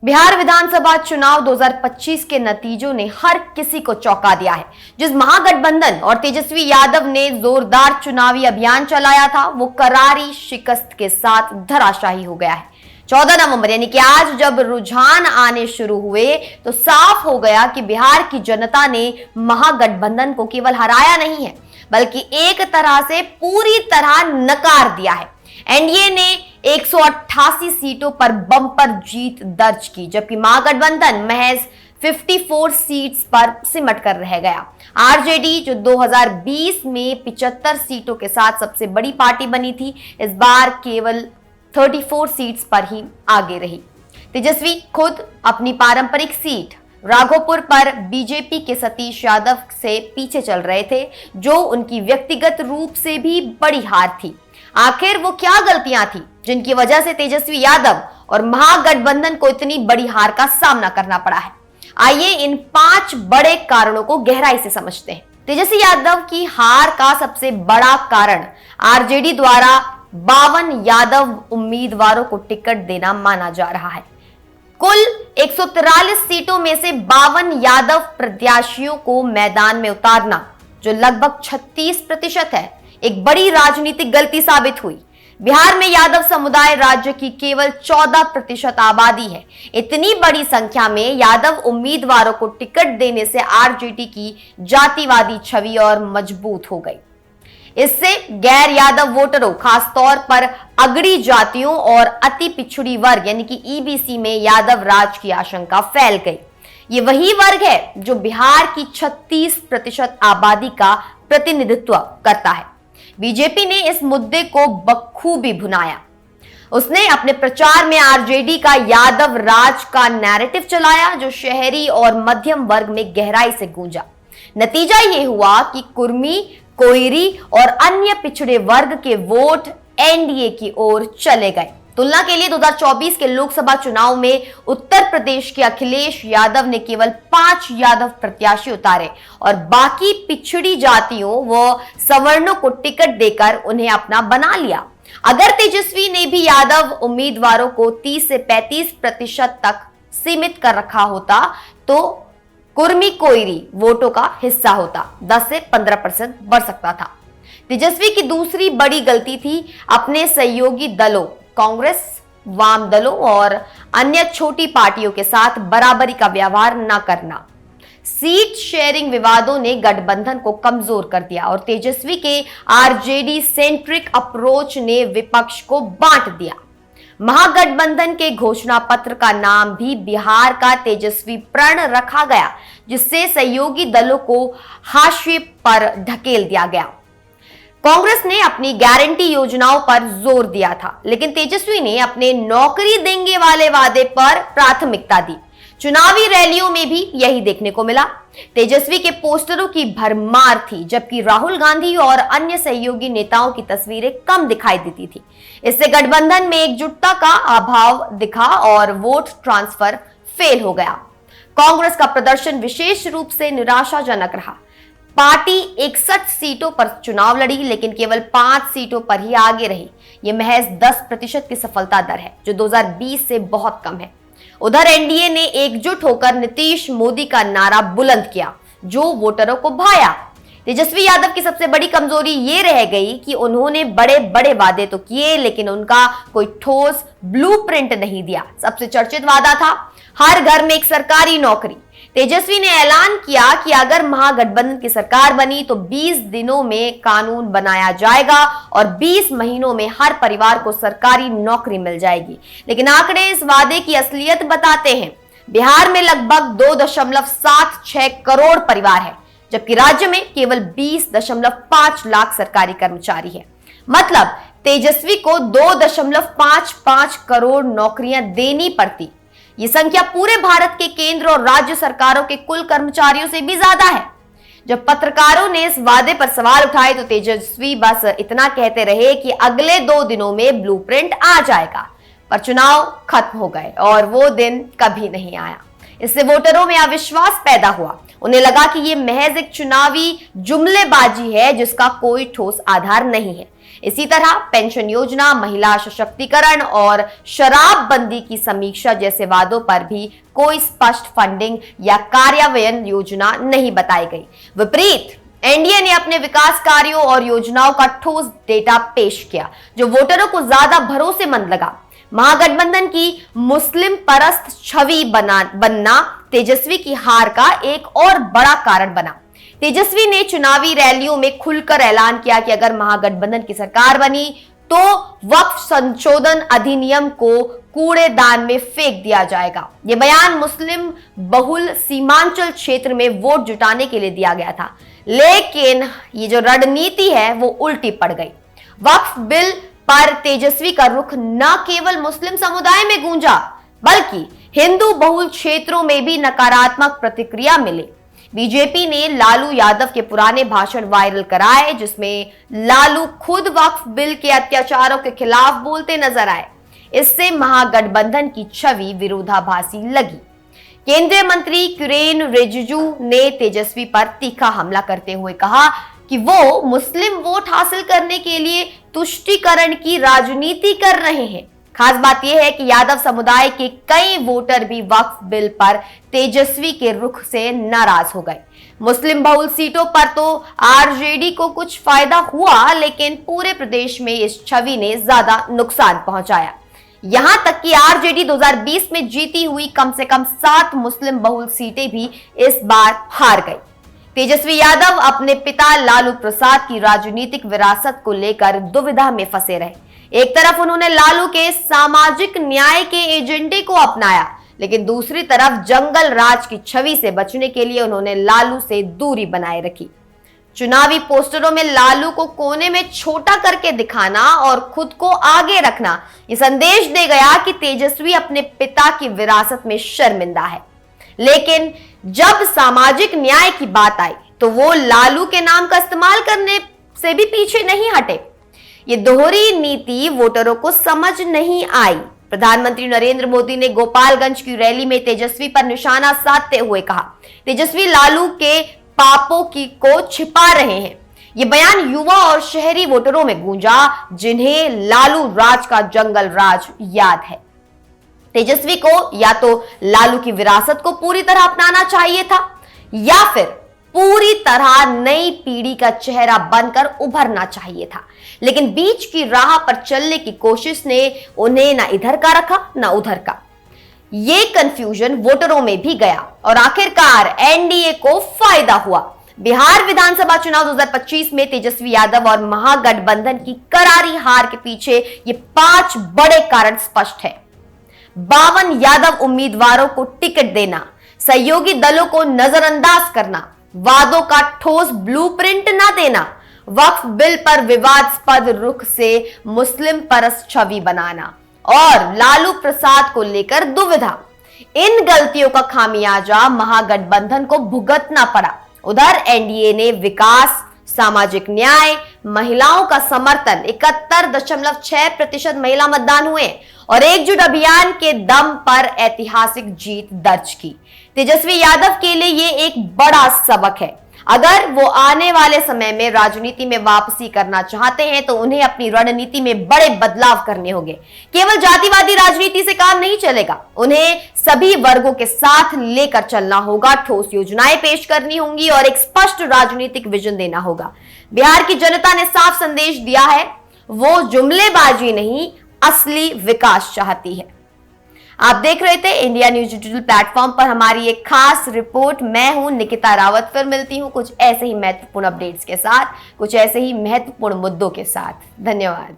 बिहार विधानसभा चुनाव 2025 के नतीजों ने हर किसी को चौंका दिया है। जिस महागठबंधन और तेजस्वी यादव ने जोरदार चुनावी अभियान चलाया था, वो करारी शिकस्त के साथ धराशायी हो गया है। 14 नवंबर यानी कि आज जब रुझान आने शुरू हुए तो साफ हो गया कि बिहार की जनता ने महागठबंधन को केवल हराया नहीं है, बल्कि एक तरह से पूरी तरह नकार दिया है। एनडीए ने 188 सीटों पर बम्पर जीत दर्ज की, जबकि महागठबंधन महज 54 सीट्स पर सिमट कर रह गया। आरजेडी जो 2020 में 75 सीटों के साथ सबसे बड़ी पार्टी बनी थी, इस बार केवल 34 सीट्स पर ही आगे रही। तेजस्वी खुद अपनी पारंपरिक सीट राघोपुर पर बीजेपी के सतीश यादव से पीछे चल रहे थे, जो उनकी व्यक्तिगत रूप से भी बड़ी हार थी। आखिर वो क्या गलतियां थी जिनकी वजह से तेजस्वी यादव और महागठबंधन को इतनी बड़ी हार का सामना करना पड़ा है? आइए इन 5 बड़े कारणों को गहराई से समझते हैं। तेजस्वी यादव की हार का सबसे बड़ा कारण आरजेडी द्वारा 52 यादव उम्मीदवारों को टिकट देना माना जा रहा है। कुल 143 सीटों में से 52 यादव प्रत्याशियों को मैदान में उतारना, जो लगभग 36% है, एक बड़ी राजनीतिक गलती साबित हुई। बिहार में यादव समुदाय राज्य की केवल 14% आबादी है। इतनी बड़ी संख्या में यादव उम्मीदवारों को टिकट देने से आरजेडी की जातिवादी छवि और मजबूत हो गई। इससे गैर यादव वोटरों, खासतौर पर अगड़ी जातियों और अति पिछड़ी वर्ग यानी कि ईबीसी में यादव राज की आशंका फैल गई। ये वही वर्ग है जो बिहार की 36% आबादी का प्रतिनिधित्व करता है। बीजेपी ने इस मुद्दे को बखूबी भुनाया। उसने अपने प्रचार में आरजेडी का यादव राज का नैरेटिव चलाया, जो शहरी और मध्यम वर्ग में गहराई से गूंजा। नतीजा ये हुआ कि कुर्मी, कोयरी और अन्य पिछड़े वर्ग के वोट एनडीए की ओर चले गए। तुलना के लिए 2024 के लोकसभा चुनाव में उत्तर प्रदेश के अखिलेश यादव ने केवल 5 यादव प्रत्याशी उतारे और बाकी पिछड़ी जातियों व सवर्णों को टिकट देकर उन्हें अपना बना लिया। अगर तेजस्वी ने भी यादव उम्मीदवारों को 30 से 35% तक सीमित कर रखा होता तो कुर्मी कोयरी वोटों का हिस्सा होता 10 से 15% बढ़ सकता था। तेजस्वी की दूसरी बड़ी गलती थी अपने सहयोगी दलों, कांग्रेस, वाम दलों और अन्य छोटी पार्टियों के साथ बराबरी का व्यवहार न करना। सीट शेयरिंग विवादों ने गठबंधन को कमजोर कर दिया और तेजस्वी के आरजेडी सेंट्रिक अप्रोच ने विपक्ष को बांट दिया। महागठबंधन के घोषणा पत्र का नाम भी बिहार का तेजस्वी प्रण रखा गया, जिससे सहयोगी दलों को हाशिए पर ढकेल दिया गया। कांग्रेस ने अपनी गारंटी योजनाओं पर जोर दिया था, लेकिन तेजस्वी ने अपने नौकरी देंगे वाले वादे पर प्राथमिकता दी। चुनावी रैलियों में भी यही देखने को मिला। तेजस्वी के पोस्टरों की भरमार थी, जबकि राहुल गांधी और अन्य सहयोगी नेताओं की तस्वीरें कम दिखाई देती थी। इससे गठबंधन में एकजुटता का अभाव दिखा और वोट ट्रांसफर फेल हो गया। कांग्रेस का प्रदर्शन विशेष रूप से निराशाजनक रहा। पार्टी 61 सीटों पर चुनाव लड़ी, लेकिन केवल 5 सीटों पर ही आगे रही। यह महज 10% की सफलता दर है, जो 2020 से बहुत कम है। उधर एनडीए ने एकजुट होकर नीतीश मोदी का नारा बुलंद किया, जो वोटरों को भाया। तेजस्वी यादव की सबसे बड़ी कमजोरी ये रह गई कि उन्होंने बड़े बड़े वादे तो किए, लेकिन उनका कोई ठोस ब्लूप्रिंट नहीं दिया। सबसे चर्चित वादा था हर घर में एक सरकारी नौकरी। तेजस्वी ने ऐलान किया कि अगर महागठबंधन की सरकार बनी तो 20 दिनों में कानून बनाया जाएगा और 20 महीनों में हर परिवार को सरकारी नौकरी मिल जाएगी। लेकिन आंकड़े इस वादे की असलियत बताते हैं। बिहार में लगभग 2.76 करोड़ परिवार है, जबकि राज्य में केवल 20.5 लाख सरकारी कर्मचारी है। मतलब तेजस्वी को 2.55 करोड़ नौकरियां देनी पड़ती। ये संख्या पूरे भारत के केंद्र और राज्य सरकारों के कुल कर्मचारियों से भी ज्यादा है। जब पत्रकारों ने इस वादे पर सवाल उठाए तो तेजस्वी बस इतना कहते रहे कि अगले 2 दिनों में ब्लूप्रिंट आ जाएगा, पर चुनाव खत्म हो गए और वो दिन कभी नहीं आया। इससे वोटरों में अविश्वास पैदा हुआ। उन्हें लगा कि ये महज एक चुनावी जुमलेबाजी है जिसका कोई ठोस आधार नहीं है। इसी तरह पेंशन योजना, महिला सशक्तिकरण और शराबबंदी की समीक्षा जैसे वादों पर भी कोई स्पष्ट फंडिंग या कार्यान्वयन योजना नहीं बताई गई। विपरीत एनडीए ने अपने विकास कार्यों और योजनाओं का ठोस डेटा पेश किया, जो वोटरों को ज्यादा भरोसेमंद लगा। महागठबंधन की मुस्लिम परस्त छवि बनना तेजस्वी की हार का एक और बड़ा कारण बना। तेजस्वी ने चुनावी रैलियों में खुलकर ऐलान किया कि अगर महागठबंधन की सरकार बनी तो वक्फ संशोधन अधिनियम को कूड़ेदान में फेंक दिया जाएगा। यह बयान मुस्लिम बहुल सीमांचल क्षेत्र में वोट जुटाने के लिए दिया गया था, लेकिन ये जो रणनीति है वो उल्टी पड़ गई। वक्फ बिल पर तेजस्वी का रुख न केवल मुस्लिम समुदाय में गूंजा, बल्कि हिंदू बहुल क्षेत्रों में भी नकारात्मक प्रतिक्रिया मिली। बीजेपी ने लालू यादव के पुराने भाषण वायरल कराए, जिसमें लालू खुद वक्फ बिल के अत्याचारों के खिलाफ बोलते नजर आए। इससे महागठबंधन की छवि विरोधाभासी लगी। केंद्रीय मंत्री किरेन रिजिजू ने तेजस्वी पर तीखा हमला करते हुए कहा कि वो मुस्लिम वोट हासिल करने के लिए तुष्टीकरण की राजनीति कर रहे हैं। खास बात यह है कि यादव समुदाय के कई वोटर भी वक्फ बिल पर तेजस्वी के रुख से नाराज हो गए। मुस्लिम बहुल सीटों पर तो आरजेडी को कुछ फायदा हुआ, लेकिन पूरे प्रदेश में इस छवि ने ज्यादा नुकसान पहुंचाया। यहां तक कि आरजेडी 2020 में जीती हुई कम से कम 7 मुस्लिम बहुल सीटें भी इस बार हार गई। तेजस्वी यादव अपने पिता लालू प्रसाद की राजनीतिक विरासत को लेकर दुविधा में फंसे रहे। एक तरफ उन्होंने लालू के सामाजिक न्याय के एजेंडे को अपनाया, लेकिन दूसरी तरफ जंगल राज की छवि से बचने के लिए उन्होंने लालू से दूरी बनाए रखी। चुनावी पोस्टरों में लालू को कोने में छोटा करके दिखाना और खुद को आगे रखना ये संदेश दे गया कि तेजस्वी अपने पिता की विरासत में शर्मिंदा है। लेकिन जब सामाजिक न्याय की बात आई तो वो लालू के नाम का इस्तेमाल करने से भी पीछे नहीं हटे। ये दोहरी नीति वोटरों को समझ नहीं आई। प्रधानमंत्री नरेंद्र मोदी ने गोपालगंज की रैली में तेजस्वी पर निशाना साधते हुए कहा, तेजस्वी लालू के पापों को छिपा रहे हैं। ये बयान युवा और शहरी वोटरों में गूंजा, जिन्हें लालू राज का जंगल राज याद है। तेजस्वी को या तो लालू की विरासत को पूरी तरह अपनाना चाहिए था, या फिर पूरी तरह नई पीढ़ी का चेहरा बनकर उभरना चाहिए था। लेकिन बीच की राह पर चलने की कोशिश ने उन्हें ना इधर का रखा ना उधर का। ये कंफ्यूजन वोटरों में भी गया और आखिरकार एनडीए को फायदा हुआ। बिहार विधानसभा चुनाव 2025 में तेजस्वी यादव और महागठबंधन की करारी हार के पीछे ये 5 बड़े कारण स्पष्ट है। 52 यादव उम्मीदवारों को टिकट देना, सहयोगी दलों को नजरअंदाज करना, वादों का ठोस ब्लूप्रिंट न देना, वक्फ बिल पर विवादास्पद रुख से मुस्लिम परस्त छवि बनाना और लालू प्रसाद को लेकर दुविधा। इन गलतियों का खामियाजा महागठबंधन को भुगतना पड़ा। उधर एनडीए ने विकास, सामाजिक न्याय, महिलाओं का समर्थन, 71.6% महिला मतदान हुए और एकजुट अभियान के दम पर ऐतिहासिक जीत दर्ज की। तेजस्वी यादव के लिए ये एक बड़ा सबक है। अगर वो आने वाले समय में राजनीति में वापसी करना चाहते हैं तो उन्हें अपनी रणनीति में बड़े बदलाव करने होंगे। केवल जातिवादी राजनीति से काम नहीं चलेगा, उन्हें सभी वर्गों के साथ लेकर चलना होगा, ठोस योजनाएं पेश करनी होंगी और एक स्पष्ट राजनीतिक विजन देना होगा। बिहार की जनता ने साफ संदेश दिया है, वो जुमलेबाजी नहीं, असली विकास चाहती है। आप देख रहे थे इंडिया न्यूज डिजिटल प्लेटफॉर्म पर हमारी एक खास रिपोर्ट। मैं हूं निकिता रावत। फिर मिलती हूं कुछ ऐसे ही महत्वपूर्ण अपडेट्स के साथ, कुछ ऐसे ही महत्वपूर्ण मुद्दों के साथ। धन्यवाद।